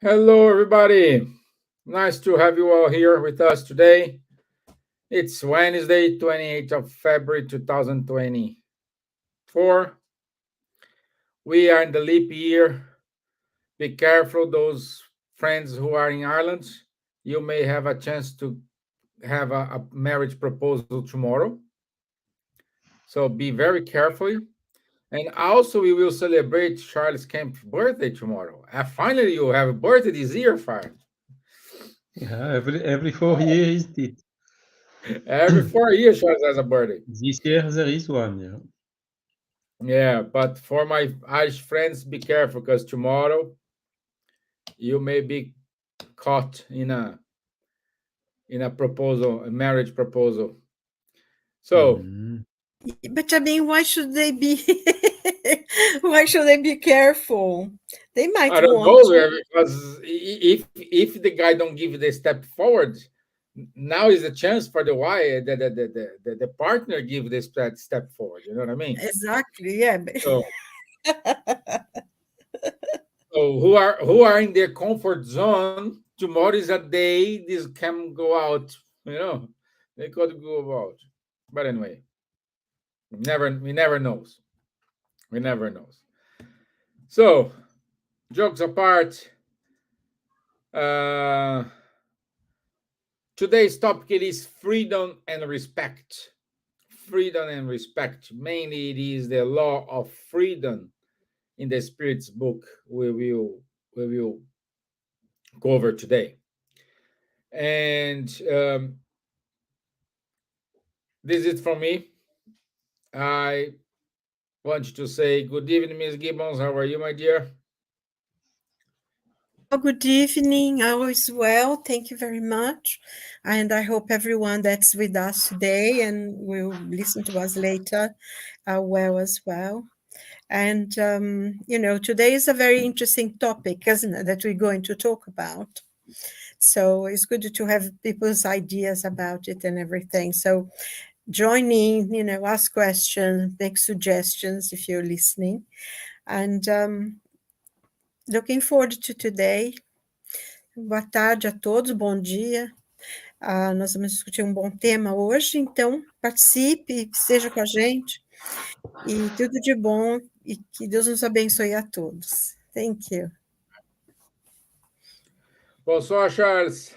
Hello, everybody. Nice to have you all here with us today. It's Wednesday, 28th of February, 2024. We are in the leap year. Be careful, those friends who are in Ireland. You may have a chance to have a marriage proposal tomorrow. So be very careful. And also, we will celebrate Charles Kemp's birthday tomorrow. Finally, you have a birthday this year, Fire. Yeah, every 4 years it. Every 4 years, Charles has a birthday. This year there is one, yeah. Yeah, but for my Irish friends, be careful because tomorrow you may be caught in a proposal, a marriage proposal. So But I mean, why should they be? Why should they be careful? They might I don't want know to. because if the guy don't give the step forward, now is the chance for the wife, the partner give this step forward. You know what I mean? Exactly. Yeah. So so who are in their comfort zone? Tomorrow is a day this can go out. You know, they could go out. But anyway, we never knows. We never knows. So jokes apart. Uh, Today's topic is freedom and respect. Freedom and respect. Mainly, it is the law of freedom in the Spirit's book we will cover today. And this is from me. I want to say good evening, Miss Gibbons. How are you, my dear? Oh, good evening. All is well. Thank you very much. And I hope everyone that's with us today and will listen to us later are well as well. And, today is a very interesting topic, isn't it, that we're going to talk about. So it's good to have people's ideas about it and everything. So join in, ask questions, make suggestions if you're listening. And looking forward to today. Boa tarde a todos, bom dia. Nós vamos discutir um bom tema hoje, então participe, esteja com a gente. E tudo de bom e que Deus nos abençoe a todos. Thank you. Bonsoir, Charles.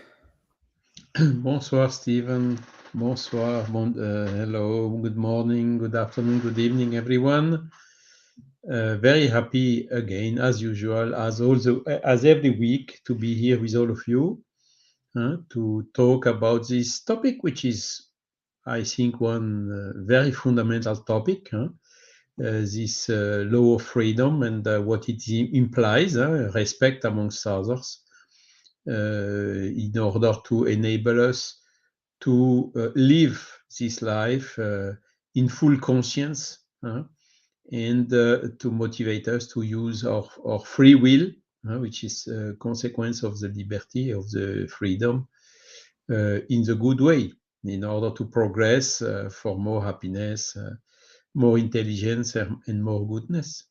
Bonsoir, Steven. Bonsoir. Hello. Good morning, good afternoon, good evening, everyone. Very happy again, as usual, as every week, to be here with all of you to talk about this topic, which is, I think, one very fundamental topic. This law of freedom and what it implies, respect amongst others, in order to enable us to live this life in full conscience and to motivate us to use our free will, which is a consequence of the liberty, of the freedom, in the good way, in order to progress for more happiness, more intelligence, and more goodness.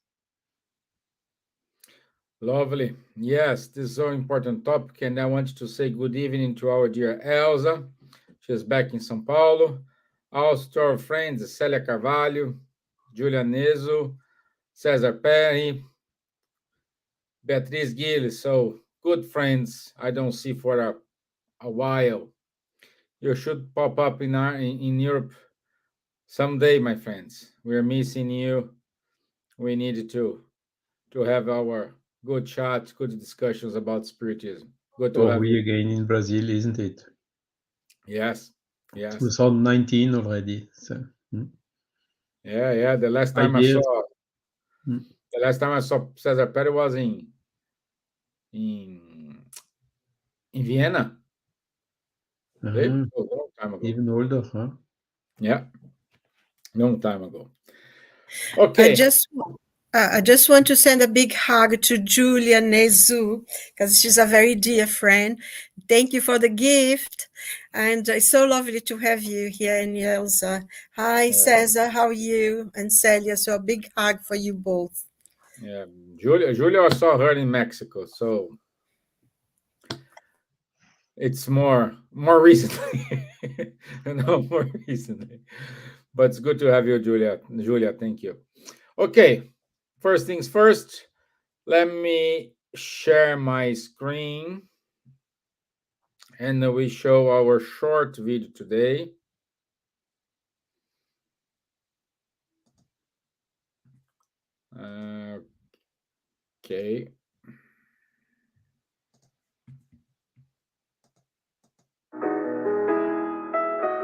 Lovely. Yes, this is so important topic, and I want to say good evening to our dear Elsa. She's back in São Paulo. Also to our friends Célia Carvalho, Julia Nezo, Cesar Perry, Beatriz Gilles. So good friends I don't see for a while. You should pop up in Europe someday, my friends. We're missing you. We need to have our good chats, good discussions about spiritism. Good to Or have we you. again in Brazil, isn't it? Yes, yes. 2019 already. So, Yeah. The last 5 time I years. saw Cesar Perry was in in Vienna. I believe it was a long time ago. Even older, huh? Yeah, long time ago. Okay. I just want to send a big hug to Julia Nezu because she's a very dear friend. Thank you for the gift. And it's so lovely to have you here in Elsa. Hi, Cesar. How are you? And Celia. So a big hug for you both. Yeah, Julia, I saw her in Mexico. So It's more recently, more recently. But it's good to have you, Julia. Julia, thank you. Okay, first things first. Let me share my screen, and we show our short video today. Okay.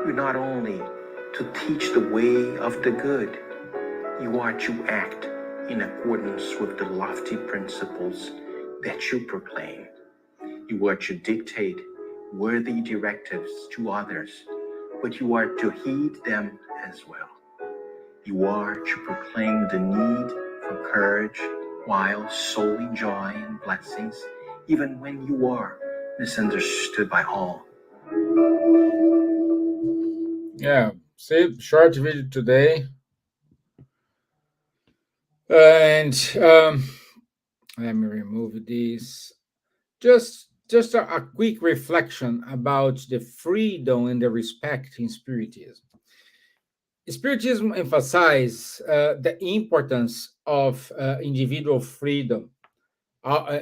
You're not only to teach the way of the good, you are to act in accordance with the lofty principles that you proclaim. You are to dictate worthy directives to others, but you are to heed them as well. You are to proclaim the need for courage while sowing joy and blessings, even when you are misunderstood by all. Yeah, see, short video today. And let me remove this. Just a quick reflection about the freedom and the respect in Spiritism. Spiritism emphasizes the importance of individual freedom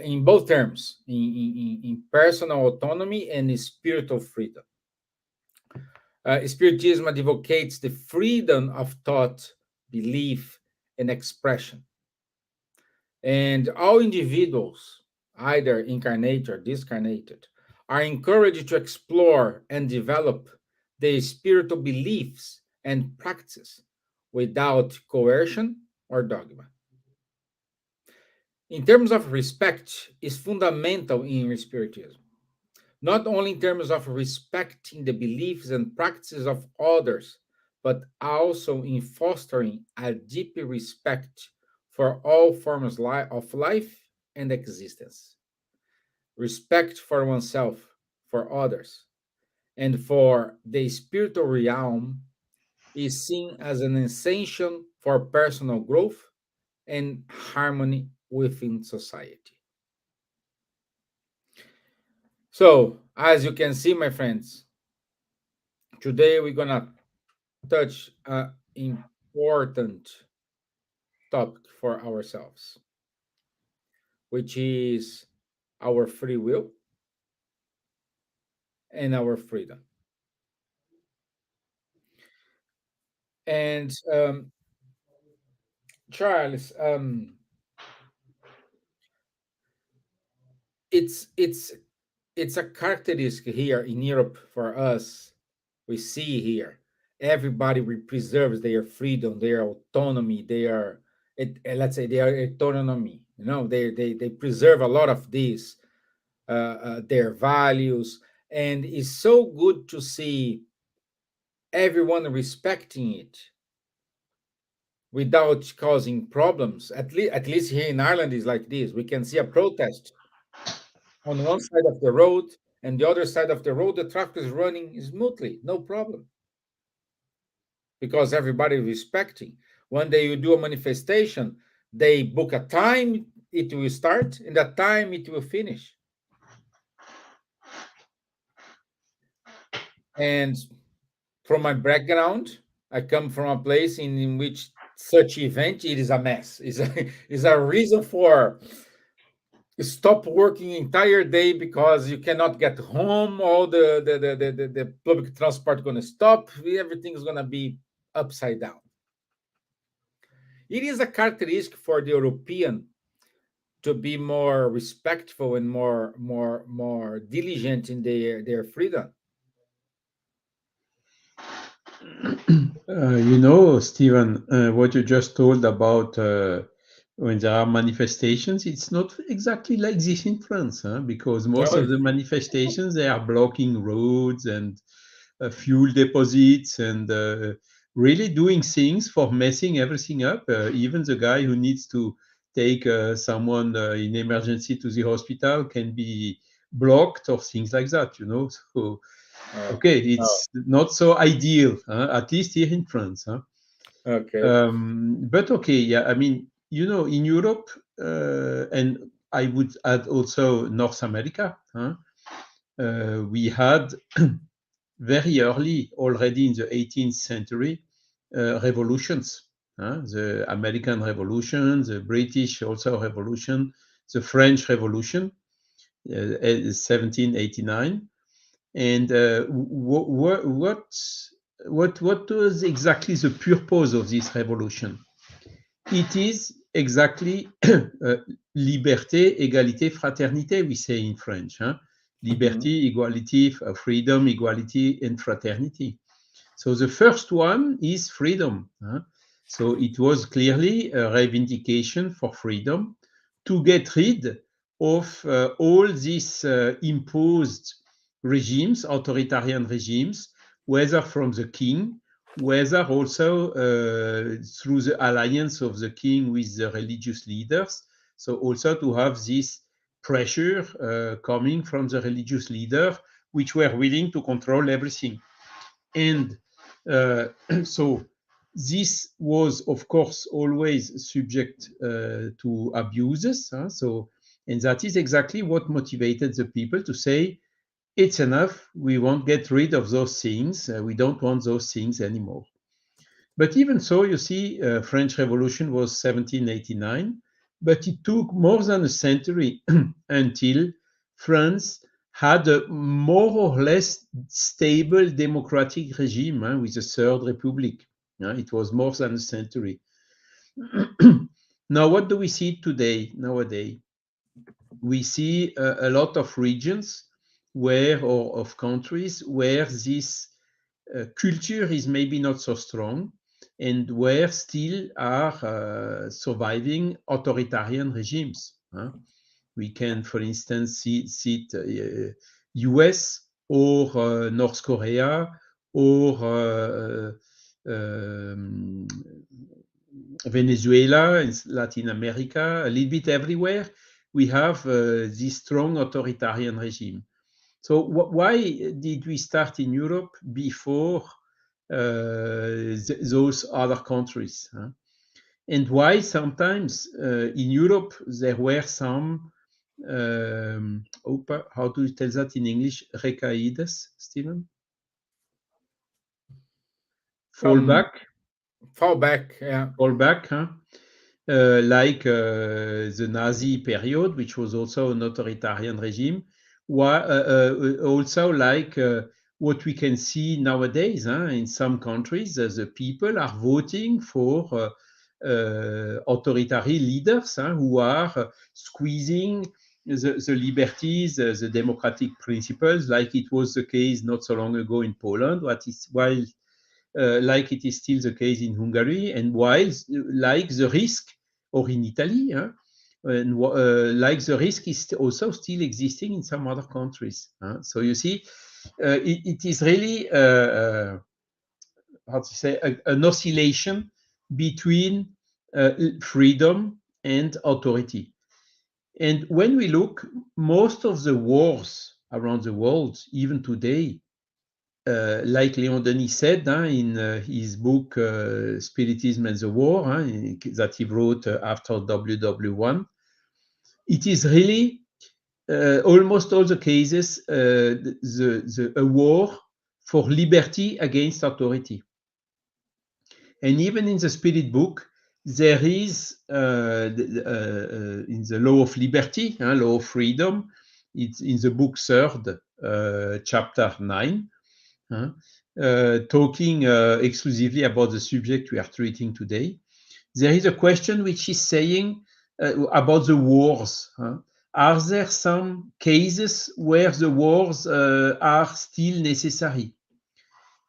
in both terms, in personal autonomy and spiritual freedom. Spiritism advocates the freedom of thought, belief, and expression. And all individuals, either incarnate or discarnated, are encouraged to explore and develop their spiritual beliefs and practices without coercion or dogma. In terms of respect, is fundamental in Spiritism, not only in terms of respecting the beliefs and practices of others, but also in fostering a deep respect for all forms of life and existence. Respect for oneself, for others, and for the spiritual realm is seen as an essential for personal growth and harmony within society. So, as you can see, my friends, today we're gonna touch an important topic for ourselves, which is our free will and our freedom. And Charles, it's it's it's a characteristic here in Europe for us. We see here everybody preserves their freedom, their autonomy, let's say their autonomy. You know, they preserve a lot of these their values, and it's so good to see everyone respecting it without causing problems. At least here in Ireland is like this. We can see a protest on one side of the road, and the other side of the road, the traffic is running smoothly, no problem, because everybody is respecting. When they do a manifestation, they book a time, it will start, and that time it will finish. And from my background, I come from a place in which such event it is a mess. Is a reason for stop working entire day because you cannot get home. All the public transport going to stop. Everything is going to be upside down. It is a characteristic for the European to be more respectful and more diligent in their freedom. Steven, what you just told about when there are manifestations, it's not exactly like this in France, huh? Because most No, of the manifestations, they are blocking roads and fuel deposits and really doing things for messing everything up. Even the guy who needs to take someone in emergency to the hospital can be blocked or things like that, you know. So oh, okay, oh, it's not so ideal, huh? At least here in France. Huh? okay. But okay, yeah, I mean, in Europe, and I would add also North America, huh? we had very early, already in the 18th century, revolutions. The American Revolution, the British also Revolution, the French Revolution, 1789. And what was exactly the purpose of this revolution? It is exactly liberté, égalité, fraternité, we say in French. Liberty, equality, freedom, equality, and fraternity. So the first one is freedom. So it was clearly a reivindication for freedom to get rid of all these imposed regimes, authoritarian regimes, whether from the king, whether also through the alliance of the king with the religious leaders. So also to have this pressure coming from the religious leader, which were willing to control everything. And so this was, of course, always subject to abuses. And that is exactly what motivated the people to say, it's enough, we won't get rid of those things, we don't want those things anymore. But even so, you see, French Revolution was 1789, but it took more than a century until France had a more or less stable democratic regime with the Third Republic. It was more than a century. Now, what do we see today, nowadays? We see a lot of regions or of countries where this culture is maybe not so strong, and where still are surviving authoritarian regimes. We can, for instance, see US or North Korea or Venezuela in Latin America, a little bit everywhere. We have this strong authoritarian regime. So why did we start in Europe before those other countries? And why sometimes in Europe there were some, how do you tell that in English? Recaídas, Stevan? Fallback, yeah. Fallback, like the Nazi period, which was also an authoritarian regime. Also like what we can see nowadays in some countries, the people are voting for authoritarian leaders who are squeezing the liberties, the democratic principles, like it was the case not so long ago in Poland, like it is still the case in Hungary, and while like the risk, or in Italy, and like the risk is also still existing in some other countries. So you see, it is really how to say an oscillation between freedom and authority. And when we look, most of the wars around the world, even today, like Léon Denis said in his book Spiritism and the War, that he wrote after WW1, it is really almost all the cases a war for liberty against authority. And even in the Spirit book, there is in the law of liberty, law of freedom, it's in the book 3rd, chapter 9, talking exclusively about the subject we are treating today. There is a question which is saying about the wars. Are there some cases where the wars are still necessary?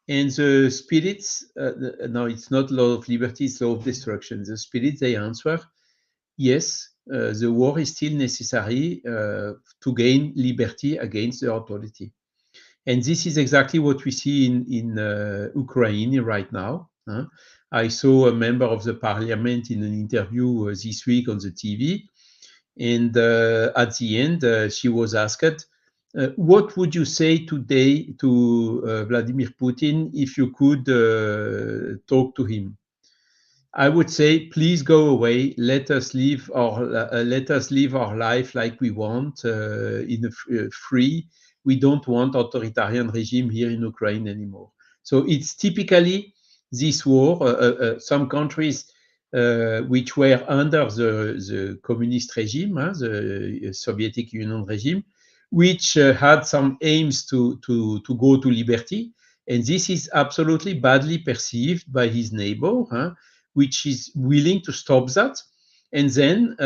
And the spirits, no, it's not law of liberty, it's law of destruction. The spirits, they answer, yes, the war is still necessary to gain liberty against the authority. And this is exactly what we see in Ukraine right now. I saw a member of the parliament in an interview this week on the TV. And at the end, she was asked, what would you say today to Vladimir Putin if you could talk to him? I would say, please go away. Let us live our life like we want, in a free we don't want authoritarian regime here in Ukraine anymore. So it's typically this war, some countries which were under the communist regime, the Soviet Union regime, which had some aims to go to liberty. And this is absolutely badly perceived by his neighbor, which is willing to stop that. And then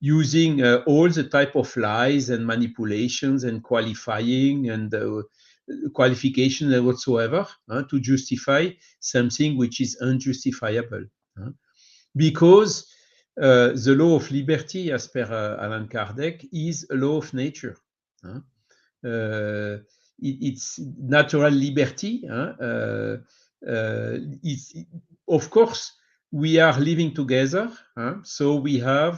using all the type of lies and manipulations and qualifying and qualification and whatsoever to justify something which is unjustifiable. Because the law of liberty, as per Allan Kardec, is a law of nature. It's natural liberty. It's, of course, we are living together, so we're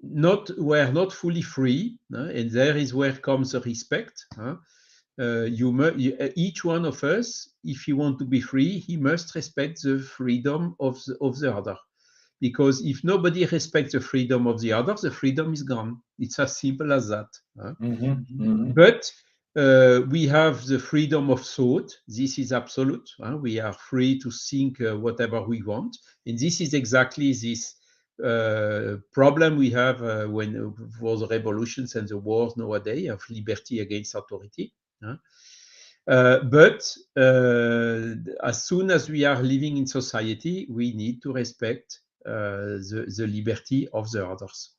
not fully free, and there is where comes the respect. Each one of us, if he want to be free, he must respect the freedom of the other. Because if nobody respects the freedom of the other, the freedom is gone. It's as simple as that. But we have the freedom of thought. This is absolute. We are free to think whatever we want. And this is exactly this problem we have when for the revolutions and the wars nowadays of liberty against authority. But as soon as we are living in society, we need to respect the liberty of the others.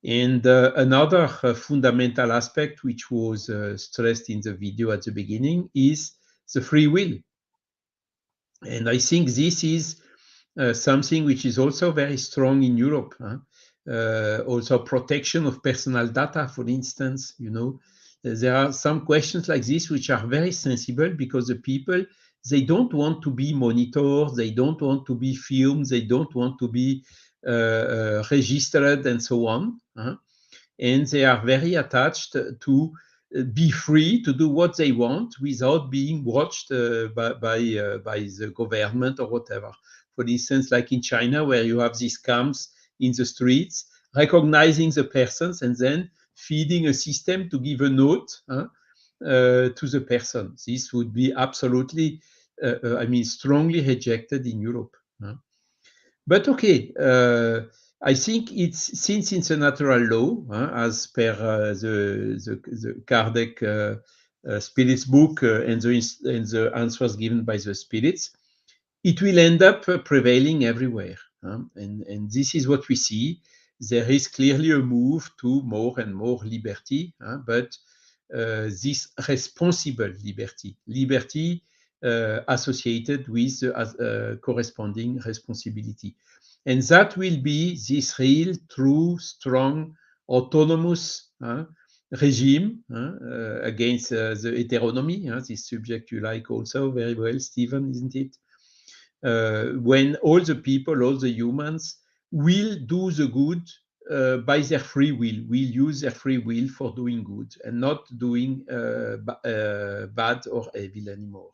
And another fundamental aspect, which was stressed in the video at the beginning, is the free will. And I think this is something which is also very strong in Europe. Also protection of personal data, for instance, there are some questions like this which are very sensible because the people, they don't want to be monitored, they don't want to be filmed, they don't want to be registered and so on. And they are very attached to be free to do what they want without being watched by the government or whatever. For instance, like in China, where you have these camps in the streets, recognizing the persons and then feeding a system to give a note to the person. This would be absolutely, strongly rejected in Europe. But okay, I think since it's a natural law, as per the Kardec spirits book and the answers given by the spirits, it will end up prevailing everywhere. And this is what we see. There is clearly a move to more and more liberty, but this responsible liberty associated with corresponding responsibility. And that will be this real, true, strong, autonomous regime against the heteronomy, this subject you like also very well, Stevan, isn't it? When all the people, all the humans will do the good by their free will use their free will for doing good and not doing bad or evil anymore.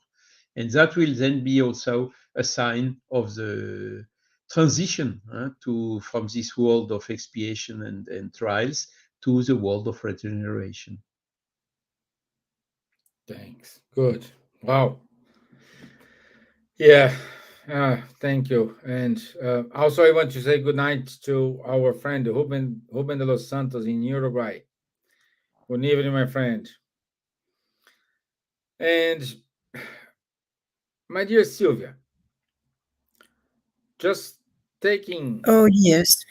And that will then be also a sign of the transition from this world of expiation and trials to the world of regeneration. Thanks. Good. Wow. Yeah. Thank you. And also, I want to say good night to our friend Ruben de los Santos in Uruguay. Good evening, my friend. And my dear Silvia, just taking Oh, yes.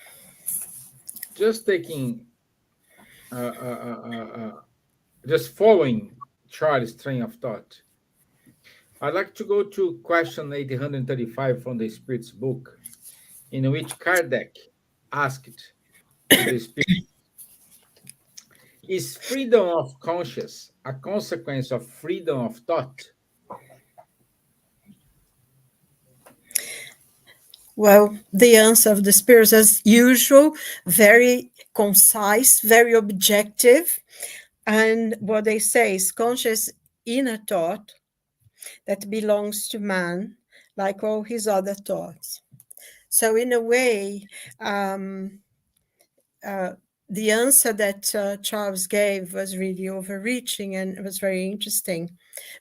just following Charles' train of thought. I'd like to go to question 835 from the Spirit's book, in which Kardec asked to the Spirit, is freedom of conscience a consequence of freedom of thought? Well, the answer of the spirits, as usual, very concise, very objective. And what they say is conscious inner thought that belongs to man, like all his other thoughts. So in a way, the answer that Charles gave was really overreaching, and it was very interesting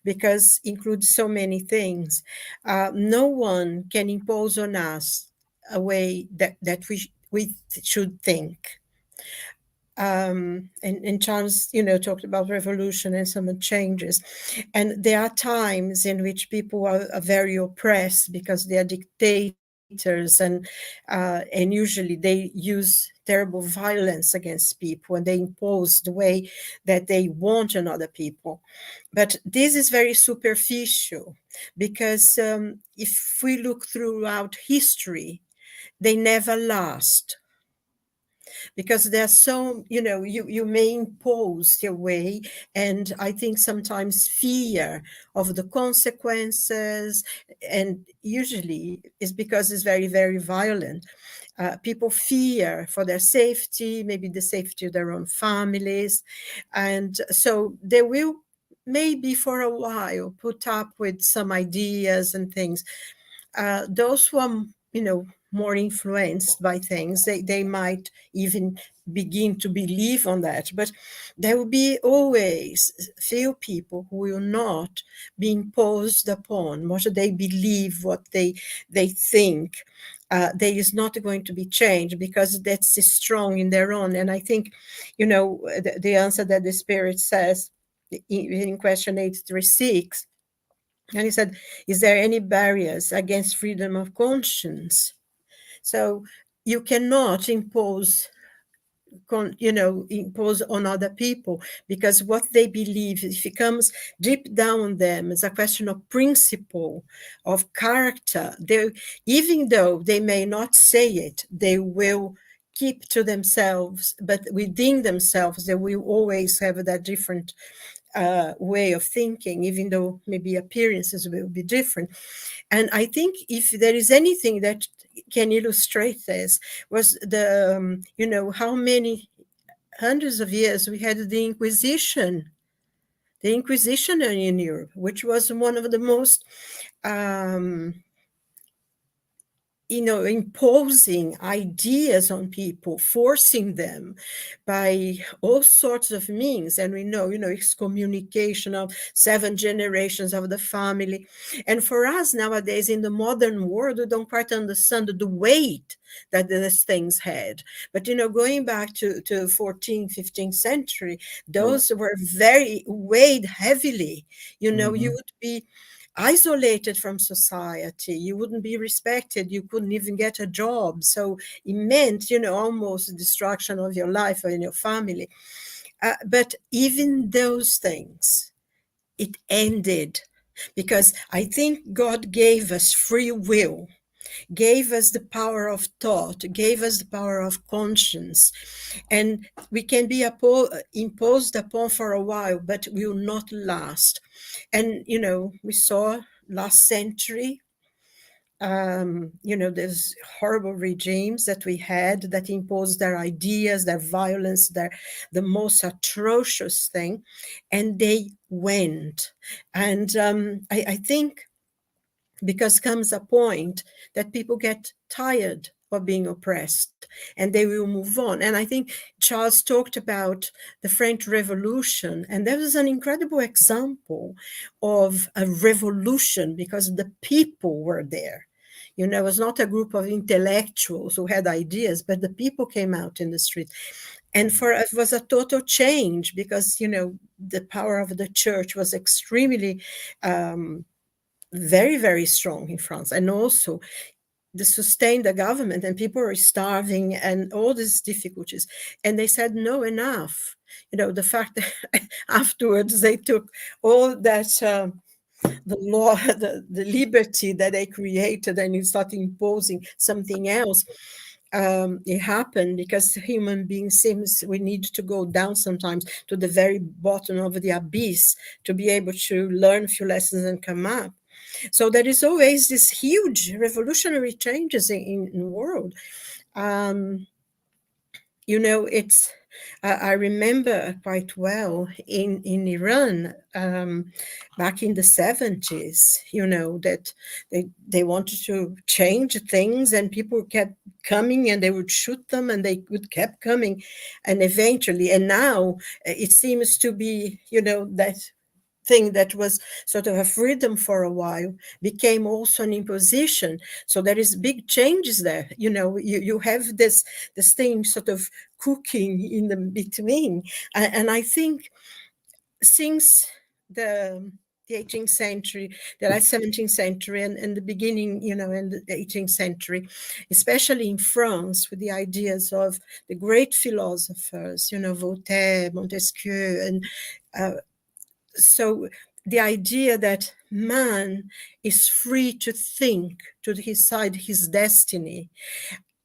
because it includes so many things. No one can impose on us a way that we should think. And Charles, talked about revolution and some changes. And there are times in which people are very oppressed because they are dictators, and usually they use terrible violence against people, and they impose the way that they want on other people. But this is very superficial because if we look throughout history, they never last, because there's so, you may impose your way, and I think sometimes fear of the consequences, and usually is because it's very, very violent. People fear for their safety, maybe the safety of their own families, and so they will maybe for a while put up with some ideas and things. Those who are, more influenced by things, they might even begin to believe on that. But there will be always few people who will not be imposed upon what they believe, what they think. There is not going to be change because that's strong in their own. And I think, the answer that the Spirit says in question 836, and he said, is there any barriers against freedom of conscience? So you cannot impose on other people, because what they believe, if it comes deep down on them, is a question of principle, of character. Even though they may not say it, they will keep to themselves, but within themselves, they will always have that different way of thinking, even though maybe appearances will be different. And I think if there is anything that can illustrate this, was the, how many hundreds of years we had the Inquisition in Europe, which was one of the most imposing ideas on people, forcing them by all sorts of means. And we know, excommunication of 7 generations of the family. And for us nowadays in the modern world, we don't quite understand the weight that these things had. But, going back to 14th, 15th century, those were very weighed heavily. You would be isolated from society, you wouldn't be respected, you couldn't even get a job. So it meant, almost the destruction of your life and your family. But even those things, it ended, because I think God gave us free will, gave us the power of thought, gave us the power of conscience, and we can be imposed upon for a while, but will not last. And we saw last century, there's horrible regimes that we had that imposed their ideas, their violence, the most atrocious thing, and they went. And I think, because comes a point that people get tired of being oppressed and they will move on. And I think Charles talked about the French Revolution, and there was an incredible example of a revolution because the people were there. It was not a group of intellectuals who had ideas, but the people came out in the street. And for it was a total change because, the power of the church was extremely very, very strong in France. And also to sustain the government, and people were starving and all these difficulties. And they said, no, enough. The fact that afterwards they took all that, the law, the liberty that they created, and you start imposing something else. It happened because human beings seems we need to go down sometimes to the very bottom of the abyss to be able to learn a few lessons and come up. So there is always this huge revolutionary changes in the world. It's I remember quite well in Iran, back in the 70s, that they wanted to change things, and people kept coming, and they would shoot them, and they would kept coming, and eventually, and now it seems to be, that thing that was sort of a freedom for a while became also an imposition. So there is big changes there. You have this thing sort of cooking in the between. And I think since the 18th century, the late 17th century, and the beginning, in the 18th century, especially in France, with the ideas of the great philosophers, Voltaire, Montesquieu, and so the idea that man is free to think, to decide his destiny,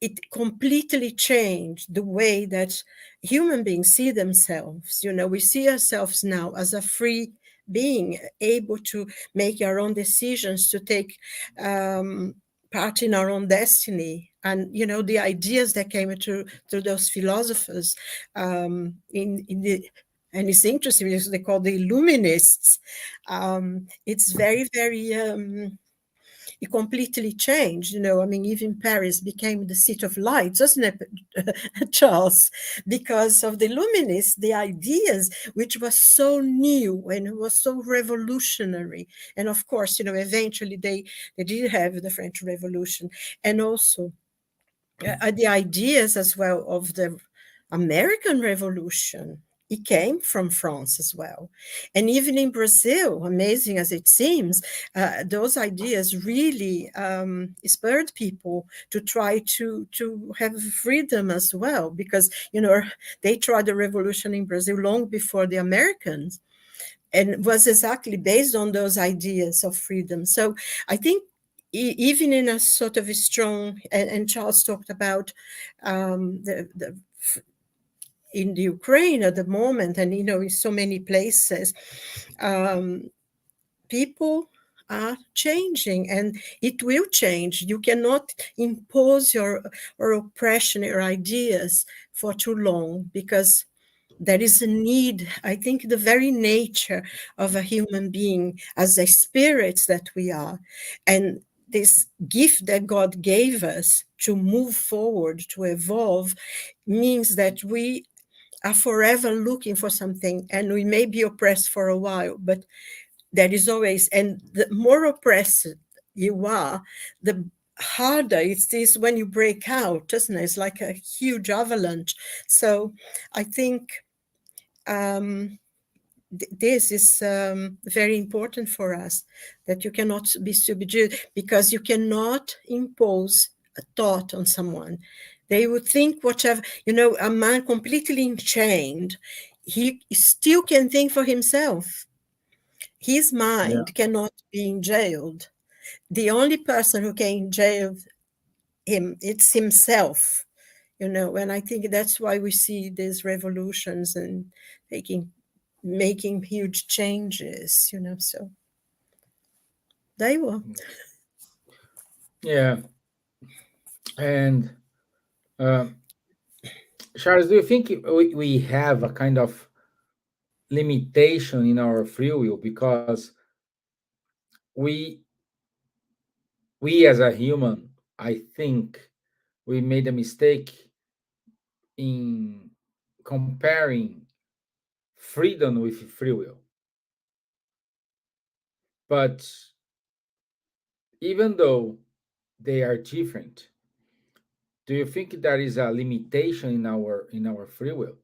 it completely changed the way that human beings see themselves. We see ourselves now as a free being, able to make our own decisions, to take part in our own destiny. And, the ideas that came through those philosophers in the and it's interesting because they call the Illuminists. It's very, very, it completely changed. Even Paris became the city of light, doesn't it, Charles? Because of the Illuminists, the ideas, which was so new and was so revolutionary. And of course, eventually they did have the French Revolution. And also the ideas as well of the American Revolution. It came from France as well. And even in Brazil, amazing as it seems, those ideas really spurred people to try to have freedom as well, because, they tried the revolution in Brazil long before the Americans, and was exactly based on those ideas of freedom. So I think even in a sort of a strong, and Charles talked about in the Ukraine at the moment, and in so many places, people are changing, and it will change. You cannot impose your or oppression or ideas for too long, because there is a need. I think the very nature of a human being as the spirits that we are, and this gift that God gave us to move forward, to evolve, means that we are forever looking for something, and we may be oppressed for a while, but there is always, and the more oppressed you are, the harder it is when you break out, doesn't it? It's like a huge avalanche. So I think this is very important for us, that you cannot be subdued, because you cannot impose a thought on someone. They would think whatever, a man completely enchained, he still can think for himself. His mind cannot be jailed. The only person who can jail him, it's himself, and I think that's why we see these revolutions and making huge changes, so they will. Yeah. And Charles, do you think we have a kind of limitation in our free will because we we as a human, I think we made a mistake in comparing freedom with free will. But even though they are different, do you think there is a limitation in our free will?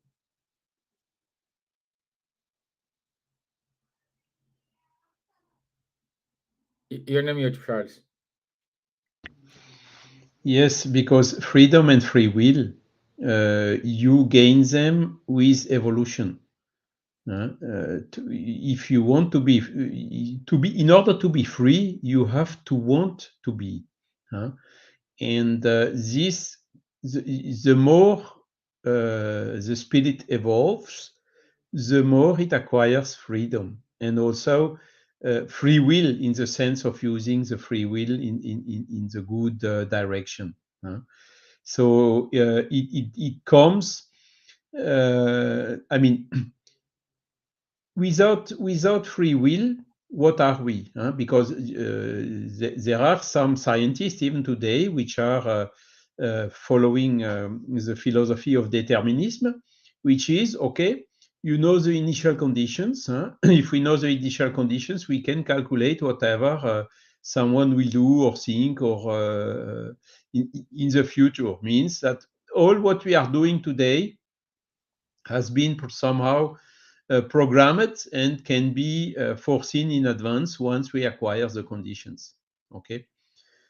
You're not mute, Charles. Yes, because freedom and free will, you gain them with evolution. If you want to be, in order to be free, you have to want to be. And this, the more the spirit evolves, the more it acquires freedom, and also free will, in the sense of using the free will in the good direction. So it comes I mean, without free will, what are we? Because there are some scientists even today which are following the philosophy of determinism, which is okay. You know the initial conditions. If we know the initial conditions, we can calculate whatever someone will do or think or in the future. Means that all what we are doing today has been somehow programmed and can be foreseen in advance once we acquire the conditions. Okay,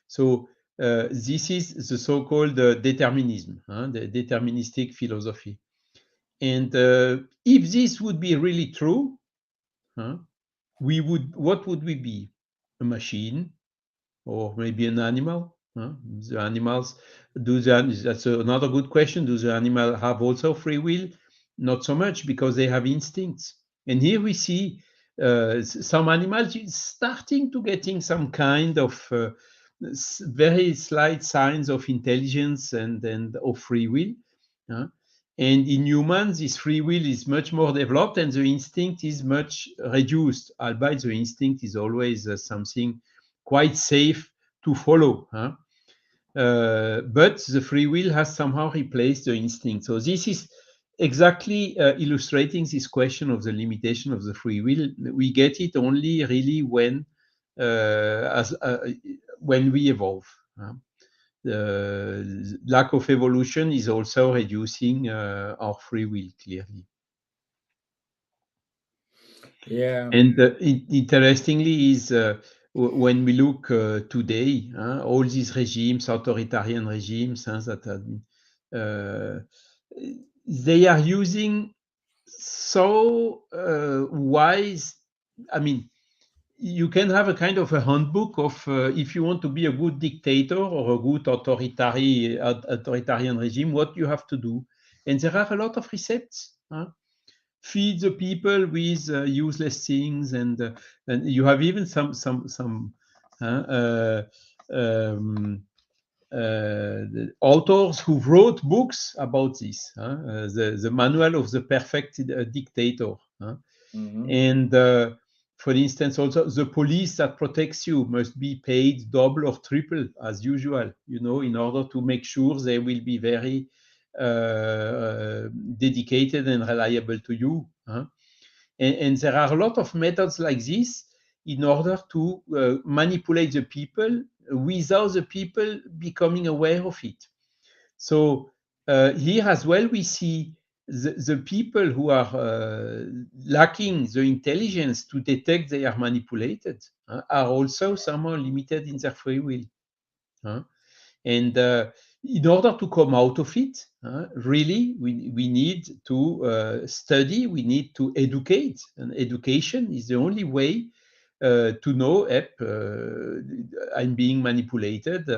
so this is the so-called determinism, the deterministic philosophy. And if this would be really true, what would we be? A machine or maybe an animal? The animals that's another good question. Do the animal have also free will? Not so much, because they have instincts. And here we see some animals starting to getting some kind of very slight signs of intelligence and of free will. And in humans, this free will is much more developed and the instinct is much reduced, albeit the instinct is always something quite safe to follow. But the free will has somehow replaced the instinct. So this is exactly illustrating this question of the limitation of the free will. We get it only really when we evolve. The lack of evolution is also reducing our free will, clearly. Yeah. And interestingly is when we look today, all these regimes, authoritarian regimes that have been, they are using so wise, I mean, you can have a kind of a handbook of if you want to be a good dictator or a good authoritarian regime, what you have to do. And there are a lot of recepts. Feed the people with useless things, and you have even some the authors who wrote books about this, the manual of the perfect dictator. And for instance, also the police that protects you must be paid double or triple as usual, in order to make sure they will be very dedicated and reliable to you. And there are a lot of methods like this in order to manipulate the people without the people becoming aware of it. So here as well, we see the people who are lacking the intelligence to detect they are manipulated are also somehow limited in their free will. And in order to come out of it, really, we need to study, we need to educate. And education is the only way to know, I'm being manipulated,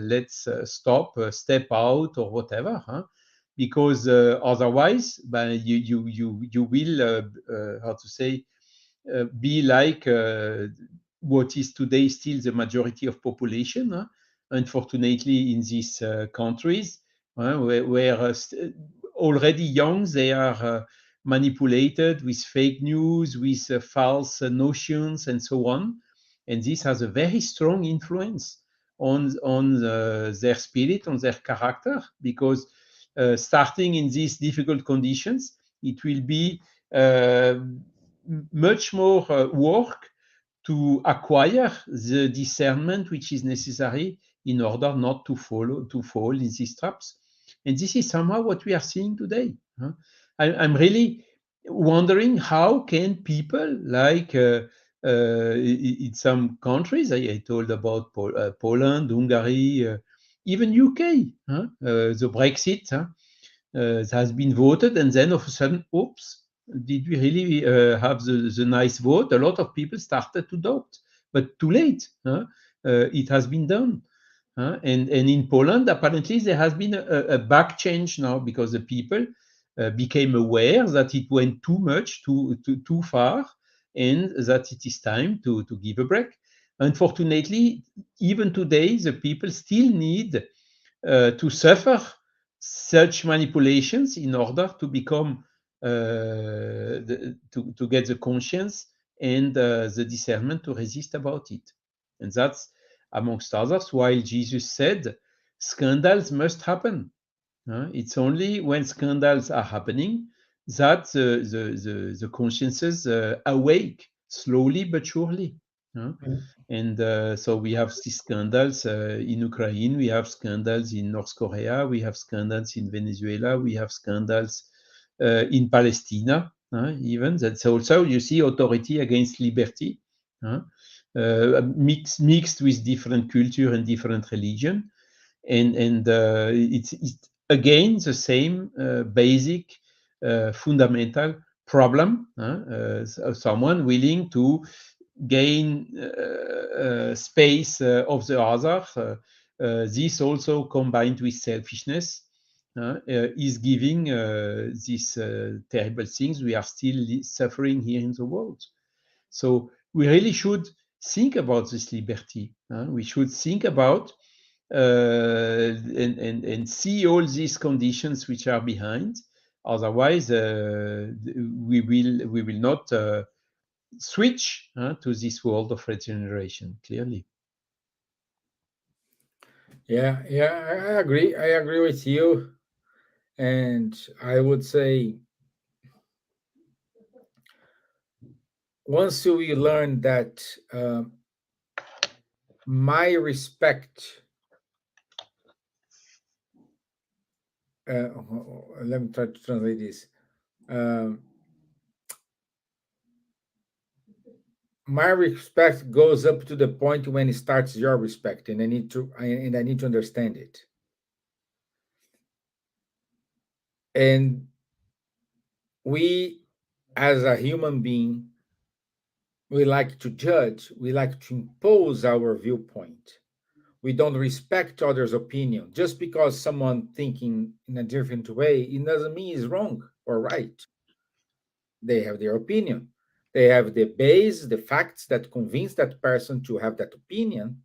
let's stop, step out, or whatever. Because otherwise, you will, how to say, be like what is today still the majority of population, unfortunately, in these countries, where already young, they are manipulated with fake news, with false notions, and so on. And this has a very strong influence on their spirit, on their character, because starting in these difficult conditions, it will be much more work to acquire the discernment which is necessary in order not to fall in these traps. And this is somehow what we are seeing today. I'm really wondering, how can people like in some countries, I told about Poland, Hungary, even UK, the Brexit has been voted, and then all of a sudden, oops, did we really have the nice vote? A lot of people started to doubt, but too late. It has been done. And in Poland, apparently, there has been a back change now, because the people became aware that it went too much, too far, and that it is time to give a break. Unfortunately, even today, the people still need to suffer such manipulations in order to become to get the conscience and the discernment to resist about it. And that's, amongst others, why Jesus said scandals must happen. It's only when scandals are happening that the consciences awake slowly but surely. And so we have these scandals in Ukraine, we have scandals in North Korea, we have scandals in Venezuela, we have scandals in Palestine, even. That's also, you see, authority against liberty, mixed with different culture and different religion. And it's again the same basic fundamental problem. Someone willing to gain space of the other. This also combined with selfishness is giving these terrible things we are still suffering here in the world. So we really should think about this liberty. We should think about and see all these conditions which are behind. Otherwise, we will not switch to this world of regeneration. Clearly, Yeah, I agree. I agree with you. And I would say once we learn that my respect, let me try to translate this. Um, my respect goes up to the point when it starts your respect, and I need to understand it. And we, as a human being, we like to judge, we like to impose our viewpoint. We don't respect others' opinion. Just because someone thinking in a different way, it doesn't mean it's wrong or right. They have their opinion. They have the base, the facts that convince that person to have that opinion,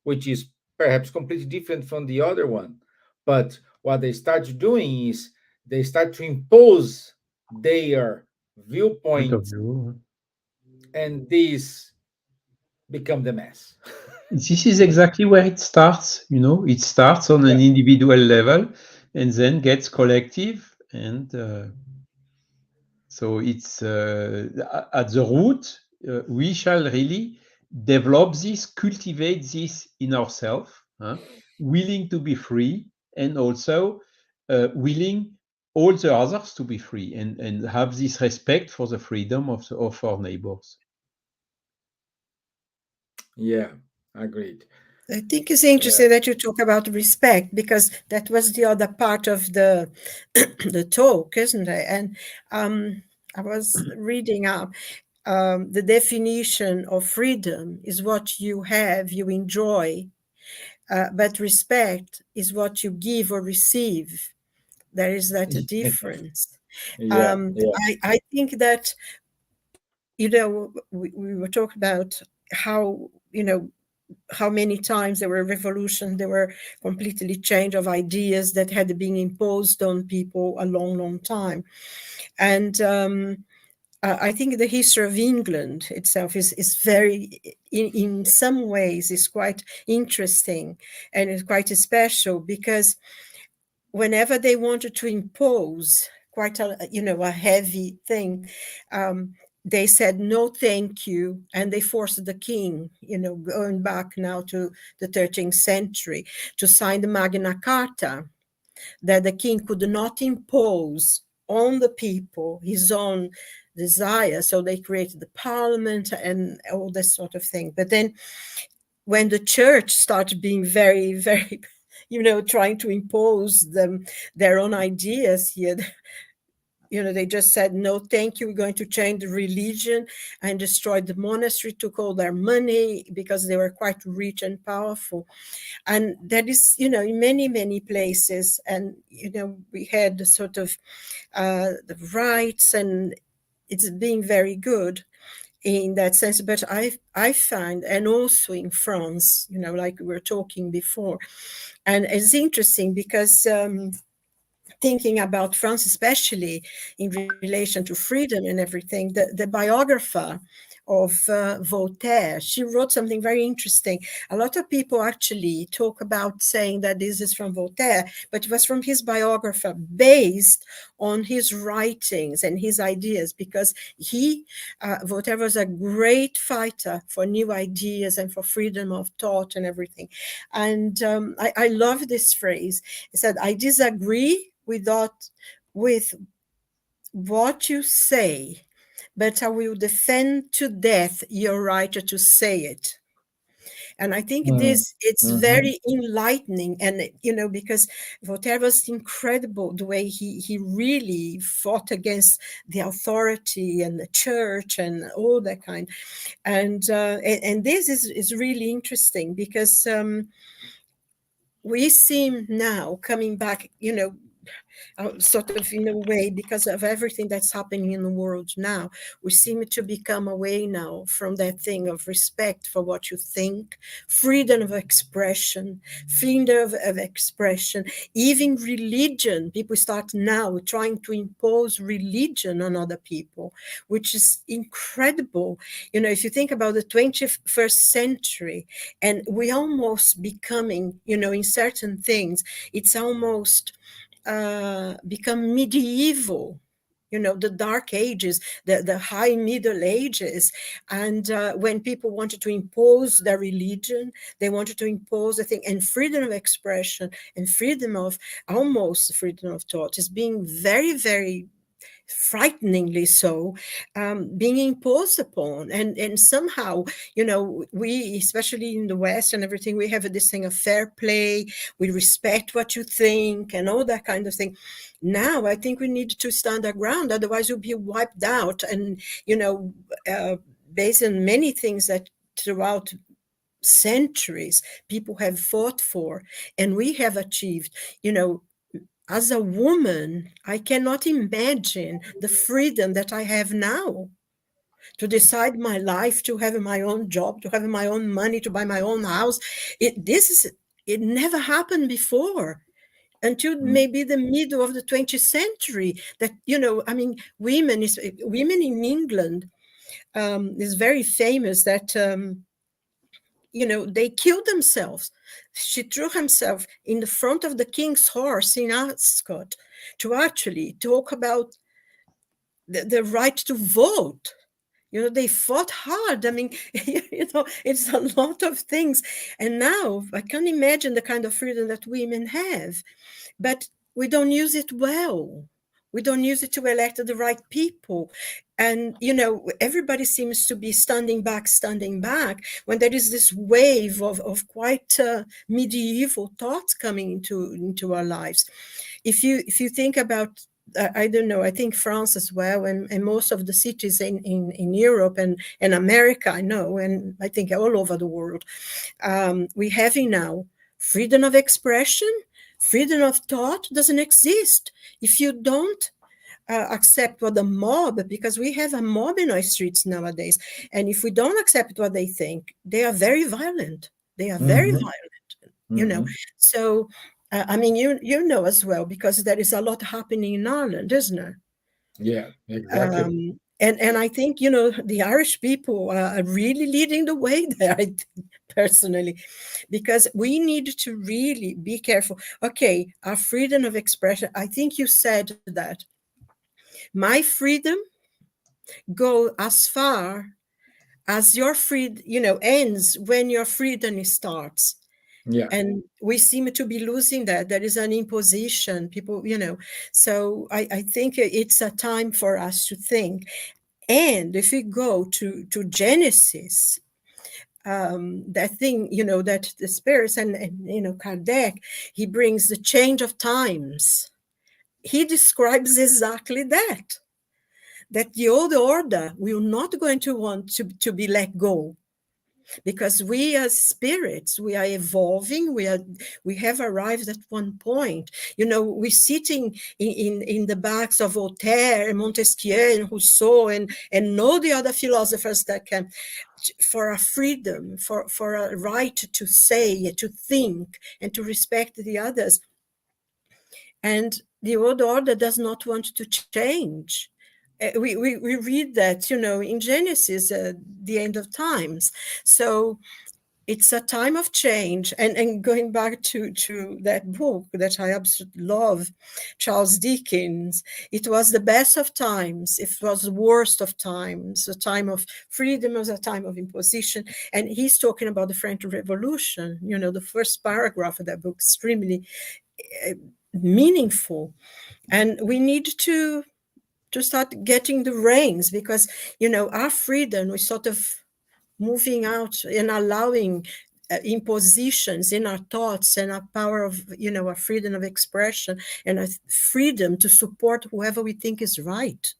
which is perhaps completely different from the other one. But what they start doing is they start to impose their point of viewpoint, view. and these become the mess. This is exactly where it starts. It starts on Yeah, an individual level, and then gets collective, and so it's at the root. We shall really develop this, cultivate this in ourselves, willing to be free, and also willing all the others to be free, and have this respect for the freedom of our neighbors. yeah, agreed. I think it's Yeah, interesting that you talk about respect, because that was the other part of the the talk, isn't it? And I was reading up the definition of freedom is what you have, you enjoy, but respect is what you give or receive. There is that a difference. yeah, yeah, I think that, we were talking about how, how many times there were revolutions, there were completely change of ideas that had been imposed on people a long, long time. And I think the history of England itself is very, in some ways, is quite interesting, and it's quite special, because whenever they wanted to impose quite a heavy thing, they said no thank you, and they forced the king, going back now to the 13th century, to sign the Magna Carta, that the king could not impose on the people his own desire. So they created the parliament and all this sort of thing. But then when the church started being very, very, trying to impose their own ideas here, they just said, no, thank you. We're going to change the religion, and destroyed the monastery, took all their money because they were quite rich and powerful. And that is, in many, many places. And, we had sort of the rights, and it's being very good in that sense. But I find, and also in France, like we were talking before, and it's interesting because thinking about France, especially in relation to freedom and everything, the biographer of Voltaire, she wrote something very interesting. A lot of people actually talk about saying that this is from Voltaire, but it was from his biographer, based on his writings and his ideas, because Voltaire was a great fighter for new ideas and for freedom of thought and everything. And I love this phrase. He said, "I disagree with what you say, but I will defend to death your right to say it." And I think it's very enlightening. And, because Voltaire was incredible, the way he really fought against the authority and the church and all that kind. And this is really interesting, because we seem now coming back, sort of in a way, because of everything that's happening in the world now, we seem to become away now from that thing of respect for what you think, freedom of expression, even religion. People start now trying to impose religion on other people, which is incredible. If you think about the 21st century, and we almost becoming, in certain things, it's almost become medieval, the dark ages, the high middle ages. And when people wanted to impose their religion, they wanted to impose a thing, and freedom of expression and almost freedom of thought is being very, very frighteningly so, being imposed upon. And somehow, we, especially in the West and everything, we have this thing of fair play, we respect what you think and all that kind of thing. Now I think we need to stand our ground, otherwise we'll be wiped out. And based on many things that throughout centuries people have fought for and we have achieved. As a woman, I cannot imagine the freedom that I have now to decide my life, to have my own job, to have my own money, to buy my own house. It never happened before, until maybe the middle of the 20th century. That, women in England is very famous that they killed themselves. She threw herself in the front of the king's horse in Ascot to actually talk about the right to vote. They fought hard. I mean, it's a lot of things. And now I can't imagine the kind of freedom that women have, but we don't use it well. We don't use it to elect the right people. And, everybody seems to be standing back, when there is this wave of quite medieval thoughts coming into our lives. If you think about, I don't know, I think France as well, and most of the cities in Europe and America, I know, and I think all over the world, we having now freedom of expression. Freedom of thought doesn't exist if you don't accept what the mob, because we have a mob in our streets nowadays, and if we don't accept what they think, they are very violent. Very violent, So, I mean, you know as well, because there is a lot happening in Ireland, isn't there? Yeah, exactly. And I think, the Irish people are really leading the way there, I think, personally, because we need to really be careful. Okay, our freedom of expression, I think you said that. My freedom go as far as your freedom, ends when your freedom starts. Yeah. And we seem to be losing that. There is an imposition, people, So I think it's a time for us to think. And if we go to Genesis, that thing, that the spirits and Kardec, he brings the change of times. He describes exactly that the old order will not going to want to be let go, because we as spirits, we are evolving. We have arrived at one point. We're sitting in the backs of Voltaire and Montesquieu and Rousseau and all the other philosophers that can, for a freedom, for a right to say, to think, and to respect the others. And the old order does not want to change. We read that, in Genesis, the end of times. So it's a time of change. And going back to that book that I absolutely love, Charles Dickens, it was the best of times, it was the worst of times. A time of freedom was a time of imposition. And he's talking about the French Revolution, the first paragraph of that book, extremely uh, meaningful. And we need to start getting the reins, because our freedom, we sort of moving out and allowing impositions in our thoughts and our power of our freedom of expression and our freedom to support whoever we think is right,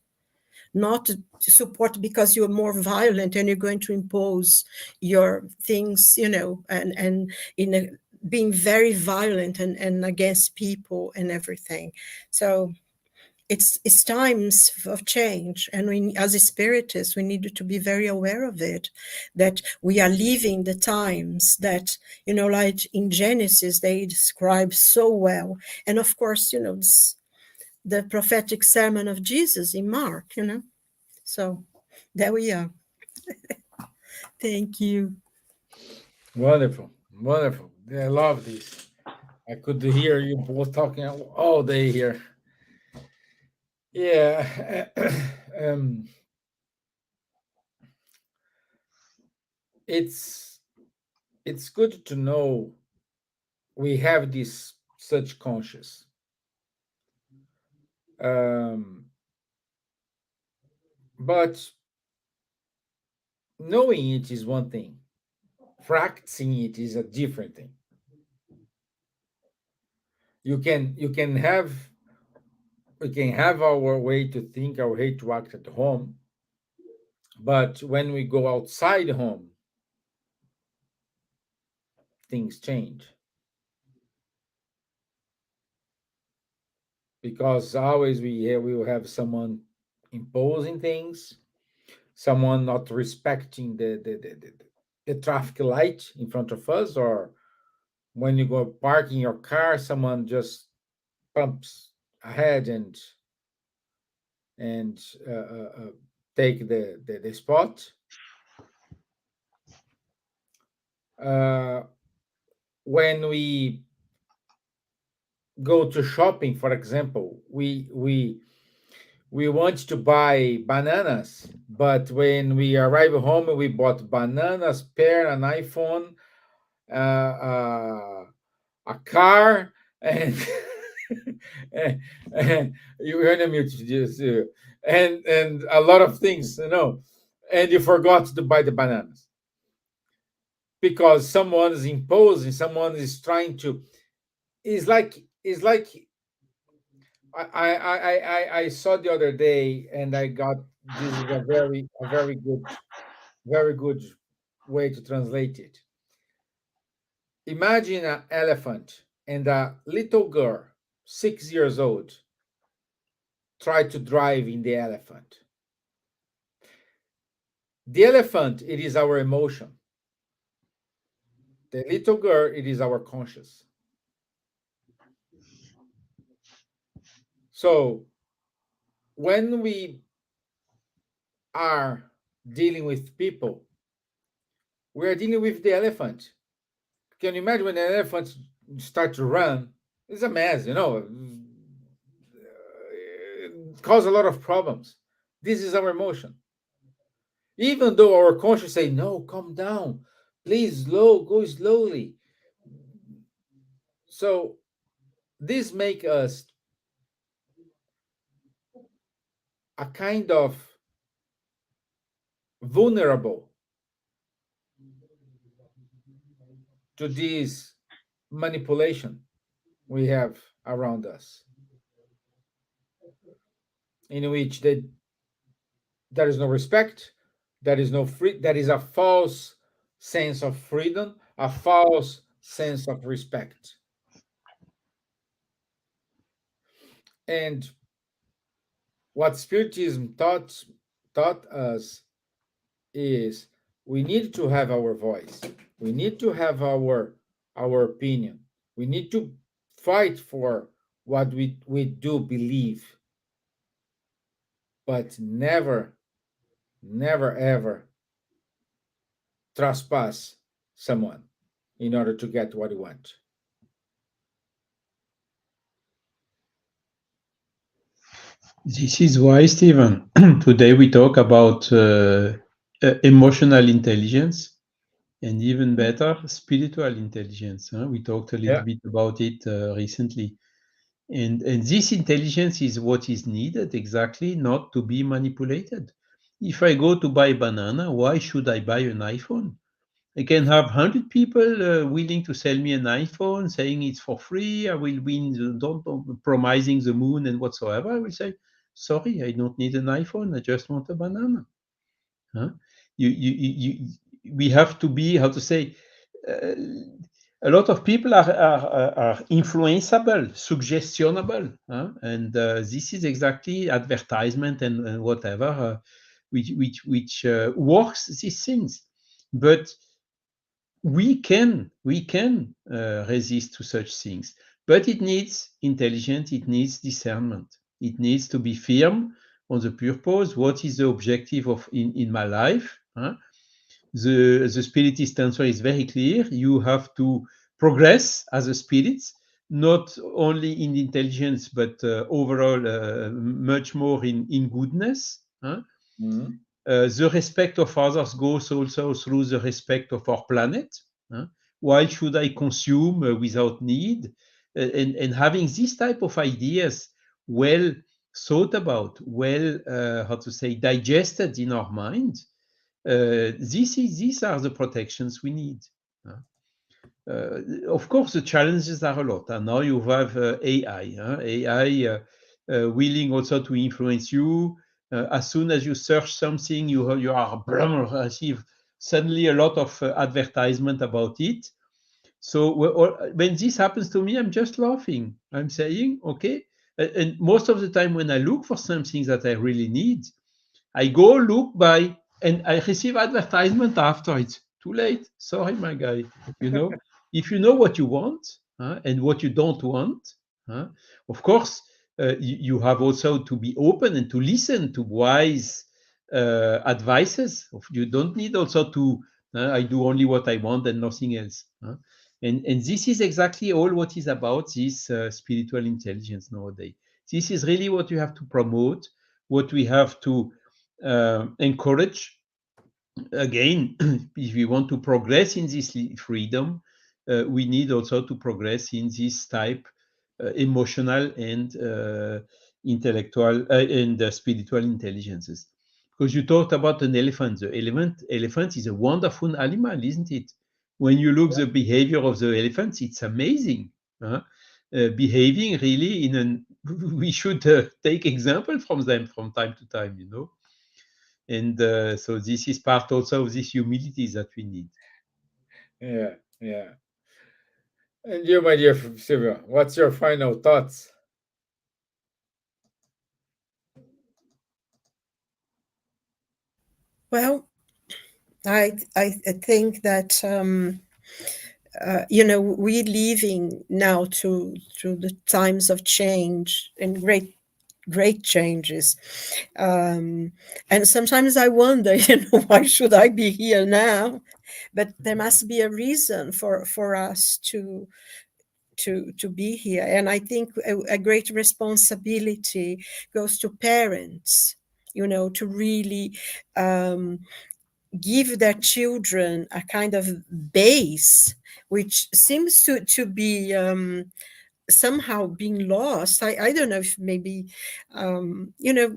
not to support because you're more violent and you're going to impose your things, and being very violent and against people and everything. So it's times of change, and we, as spiritists, we need to be very aware of it, that we are living the times that, like in Genesis they describe so well. And of course, the prophetic sermon of Jesus in Mark. So there we are. Thank you. Wonderful, wonderful. I love this. I could hear you both talking all day here. Yeah. um, it's it's good to know we have this such conscious. Um, but knowing it is one thing. Practicing it is a different thing. You can have we can have our way to think, our way to act at home, but when we go outside home, things change, because always we will have someone imposing things, someone not respecting the traffic light in front of us, or when you go park in your car, someone just pumps ahead and take the spot. Uh, when we go to shopping, for example, we want to buy bananas, but when we arrive home, we bought bananas, pear, an iPhone, a car, and and you earn a mute, just, and a lot of things, and you forgot to buy the bananas because someone is imposing, someone is trying to. It's like I saw the other day, and I got this is a very good way to translate it. Imagine an elephant and a little girl, 6 years old, try to drive in the elephant. The elephant, it is our emotion. The little girl, it is our conscious. So when we are dealing with people, we are dealing with the elephant. Can you imagine when an elephant start to run? It's a mess, cause a lot of problems. This is our emotion. Even though our conscience say, no, calm down, please, go slowly. So this make us a kind of vulnerable to this manipulation we have around us, in which there is no respect, there is no free, there is a false sense of freedom, a false sense of respect. And what Spiritism taught us is we need to have our voice. We need to have our opinion. We need to fight for what we do believe, but never, never, ever trespass someone in order to get what you want. This is why, Stevan, today we talk about emotional intelligence and even better, spiritual intelligence. We talked a little Yeah. bit about it recently. And this intelligence is what is needed exactly, not to be manipulated. If I go to buy banana, why should I buy an iPhone? I can have 100 people willing to sell me an iPhone, saying it's for free. I will win, don't promising the moon and whatsoever. I will say, sorry, I don't need an iPhone. I just want a banana. Huh? We have to be, how to say, uh, a lot of people are influenceable, suggestionable, huh? And this is exactly advertisement and whatever, which works these things. But we can resist to such things, but it needs intelligence, it needs discernment, it needs to be firm on the purpose. What is the objective of in my life, huh? The spiritist answer is very clear. You have to progress as a spirit, not only in intelligence but overall much more in goodness, huh? Mhm. The respect of others goes also through the respect of our planet. Huh? Why should I consume without need? And having this type of ideas well thought about, well, how to say, digested in our mind, these are the protections we need. Huh? Of course, the challenges are a lot. And now you have AI, huh? AI willing also to influence you. As soon as you search something, you are receive suddenly a lot of advertisement about it. So when this happens to me, I'm just laughing. I'm saying, okay. And most of the time, when I look for something that I really need, I go look by and I receive advertisement after. It's too late. Sorry, my guy. You know, if you know what you want, and what you don't want, huh, of course, you have also to be open and to listen to wise advices. You don't need also to, I do only what I want and nothing else. And this is exactly all what is about this spiritual intelligence nowadays. This is really what you have to promote, what we have to encourage. Again, if we want to progress in this freedom, we need also to progress in this type emotional and intellectual and spiritual intelligences. Because you talked about an elephant. The elephant is a wonderful animal, isn't it? When you look the behavior of the elephants, it's amazing. Huh? Behaving really in an we should take example from them from time to time, you know. And so this is part also of this humility that we need. Yeah, yeah. And you, my dear Silvia, what's your final thoughts? Well, I think that we're living now through the times of change and great changes, and sometimes I wonder, why should I be here now? But there must be a reason for us to be here, and I think a great responsibility goes to parents, to really give their children a kind of base which seems to be somehow being lost. I don't know if maybe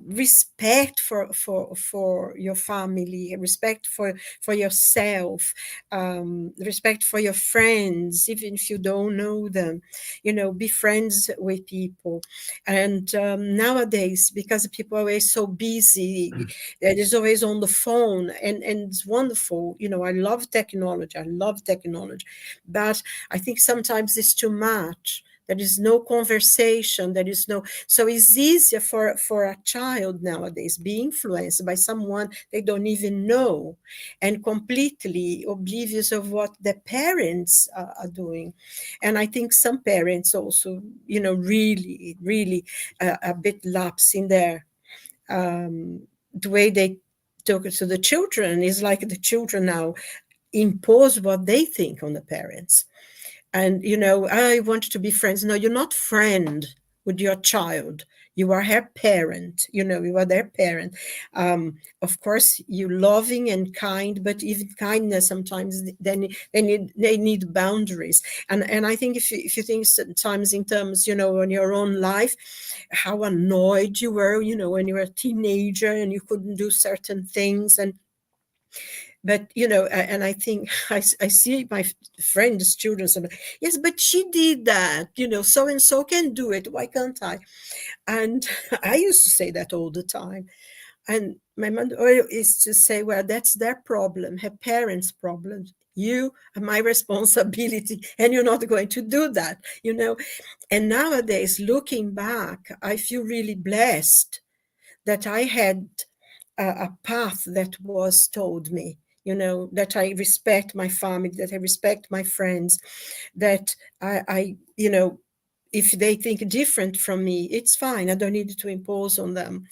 respect for your family, respect for yourself, respect for your friends, even if you don't know them. Be friends with people. And nowadays, because people are always so busy, it is always on the phone, and it's wonderful. I love technology, but I think sometimes it's too much. There is no conversation. There is no, so it's easier for a child nowadays be influenced by someone they don't even know, and completely oblivious of what the parents are doing. And I think some parents also, really, really a bit lapse in their the way they talk to the children. Is like the children now impose what they think on the parents. And I want to be friends. No, you're not friend with your child. You are her parent. You are their parent. Of course, you loving and kind, but even kindness sometimes they need boundaries. And I think if you think sometimes in terms, on your own life, how annoyed you were, when you were a teenager and you couldn't do certain things. But and I think I see my friends' children say, yes, but she did that, so and so can do it, why can't I? And I used to say that all the time. And my mother is to say, well, that's their problem, her parents' problem. You are my responsibility, and you're not going to do that. And nowadays, looking back, I feel really blessed that I had a path that was told me, that I respect my family, that I respect my friends, that I if they think different from me, it's fine. I don't need to impose on them.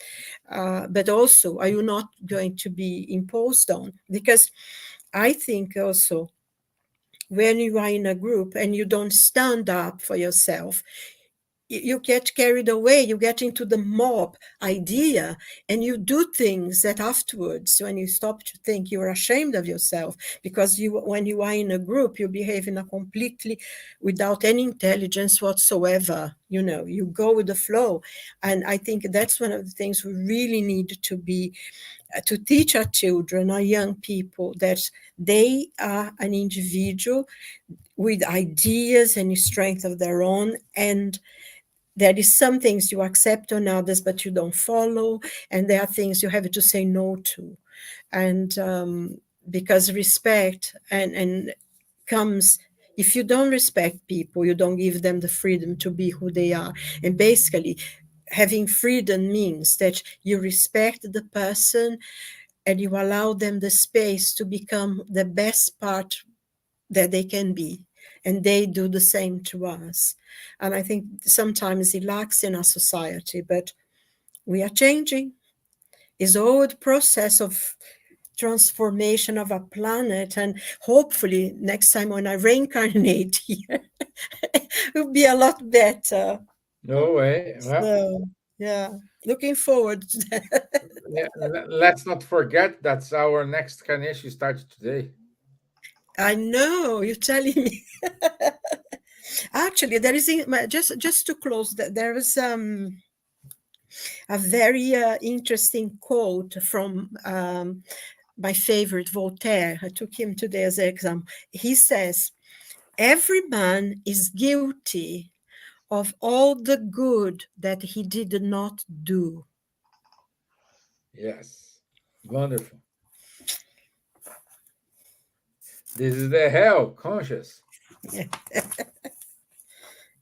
But also, are you not going to be imposed on? Because I think also when you are in a group and you don't stand up for yourself, you get carried away, you get into the mob idea, and you do things that afterwards, when you stop to think, you're ashamed of yourself, because when you are in a group, you behave in a completely without any intelligence whatsoever. You go with the flow. And I think that's one of the things we really need to teach our children, our young people, that they are an individual with ideas and strength of their own, and there is some things you accept on others, but you don't follow. And there are things you have to say no to. And because respect and comes, if you don't respect people, you don't give them the freedom to be who they are. And basically, having freedom means that you respect the person and you allow them the space to become the best part that they can be, and they do the same to us. And I think sometimes it lacks in our society, but we are changing. It's all the process of transformation of our planet, and hopefully next time when I reincarnate here, it will be a lot better. No way. Well, So yeah, looking forward to that. yeah, let's not forget that's our next carnation started today. I know you're telling me. Actually, there is just to close. There is a very interesting quote from my favorite Voltaire. I took him today as an example. He says, "Every man is guilty of all the good that he did not do." Yes. Wonderful. This is the hell conscious.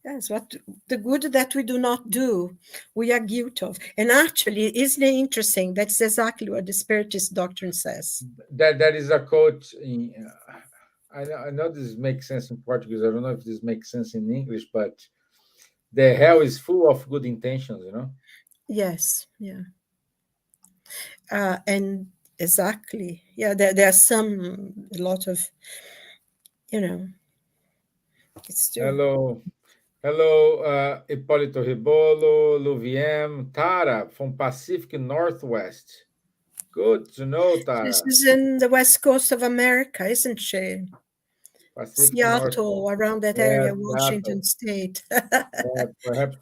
Yes, what the good that we do not do, we are guilty of. And actually, isn't it interesting? That's exactly what the Spiritist doctrine says. That is a quote in. I know this makes sense in Portuguese. I don't know if this makes sense in English, but the hell is full of good intentions. Yes, yeah. And exactly, yeah, there are a lot of, it's true. Hello, hello, Hipólito Ribolo, Luviem, Tara from Pacific Northwest. Good to know, This Tara. is in the west coast of America, isn't she? Pacific Northwest. Seattle, around that Yes, area, Washington Seattle. State. Perhaps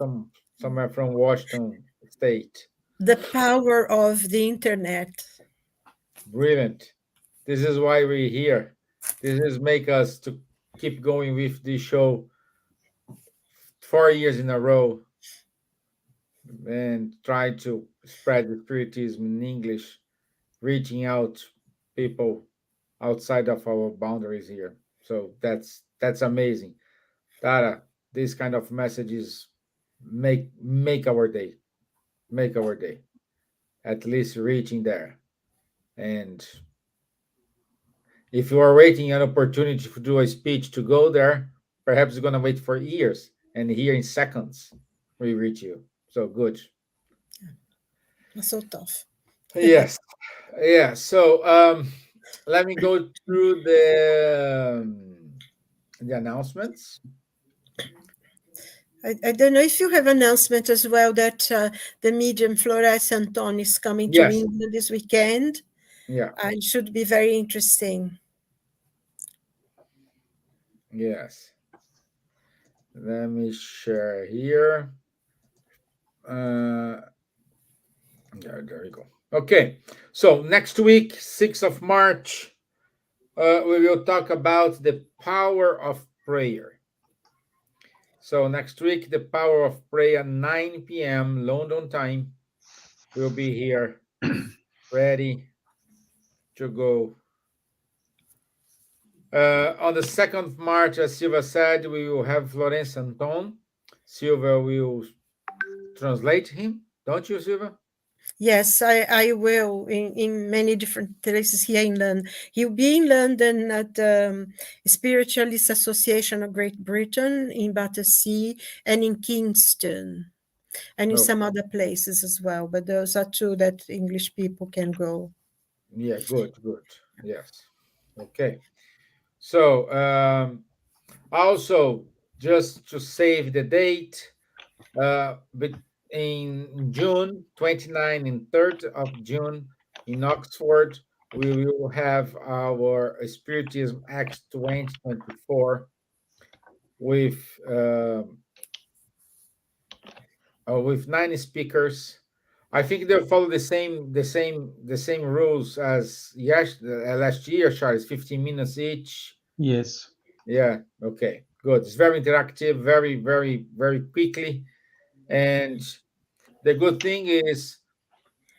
somewhere from Washington State. The power of the internet. Brilliant. This is why we're here. This is make us to keep going with the show 4 years in a row and try to spread the spiritism in English, reaching out people outside of our boundaries here. So that's amazing. Tara, these kind of messages make our day, make our day, at least reaching there. And if you are waiting an opportunity to do a speech to go there, perhaps you're going to wait for years, and here in seconds we reach you. So good. That's so tough. Yes. Yeah. So let me go through the announcements. I don't know if you have announcement as well that the medium fluorescent tone is coming to Yes. England this weekend. Yeah. It should be very interesting. Yes. Let me share here. There you go. Okay. So next week, 6th of March, we will talk about the power of prayer. So next week, the power of prayer, 9 p.m. London time. We'll be here ready to go. On the 2nd of March, as Silvia said, we will have Florence Anton. Silvia will translate him, don't you, Silvia? Yes, I will in many different places here in London. He'll be in London at the Spiritualist Association of Great Britain in Battersea and in Kingston and in No. some other places as well. But those are two that English people can go. Yeah, good. Yes. Okay. So also, just to save the date, but in June 29 and 3rd of June in Oxford, we will have our Spiritism Acts 2024 with 9 speakers. I think they'll follow the same rules as last year, Charles. 15 minutes each. Yes. Yeah. Okay. Good. It's very interactive, very, very, very quickly. And the good thing is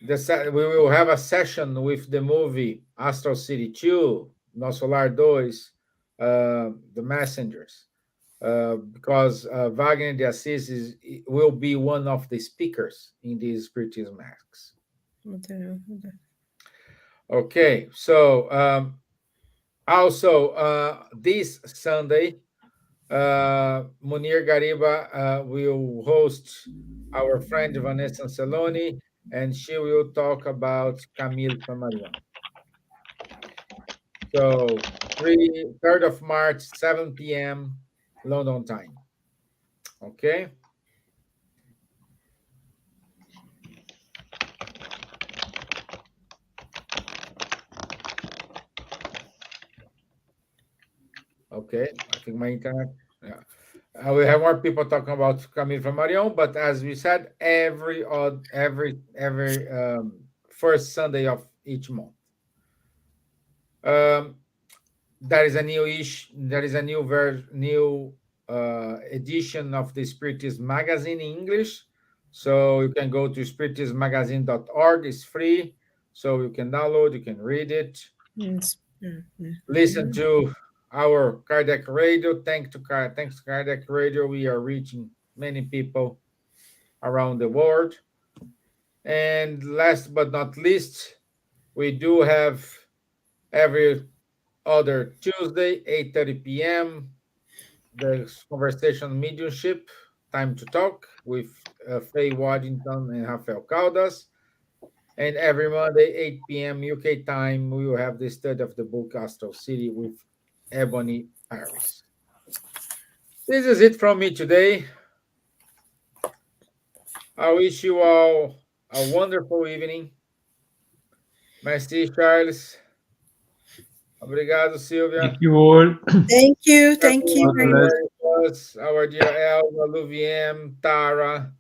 we will have a session with the movie Astral City 2, Nosso Lar 2, The Messengers, because Wagner de Assis will be one of the speakers in these Spiritism Acts. Okay, so also this Sunday, Munir Gariba will host our friend Vanessa Anceloni, and she will talk about Camille Flammarion. So 3rd of March, 7 p.m. London time. Okay. Okay, I think my internet. Yeah. We have more people talking about Camille Flammarion, but as we said, every first Sunday of each month. There is a new edition of the Spiritism magazine in English. So you can go to spiritismmagazine.org. It's free, so you can download, you can read it, listen to our Cardiac Radio. Thanks to Cardiac Radio, we are reaching many people around the world. And last but not least, we do have every other Tuesday, 8:30 p.m., the conversation mediumship, time to talk with Faye Waddington and Rafael Caldas. And every Monday, 8 p.m. UK time, we will have the study of the book Astral City with Ebony Paris. This is it from me today. I wish you all a wonderful evening. Merci, Charles. Obrigado, Silvia. Thank you all. Thank you. Thank you very much. Our dear Elsa, Luviem, Tara,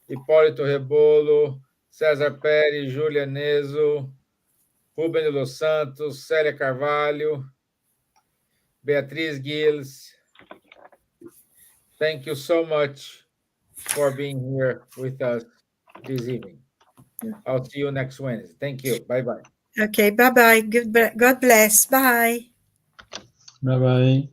Hipólito Rebolo, César Pérez, Júlia Neso, Rubem de Los Santos, Célia Carvalho, Beatriz Gilles. Thank you so much for being here with us this evening. I'll see you next Wednesday. Thank you. Bye-bye. Okay, bye-bye. God bless. Bye. Bye bye.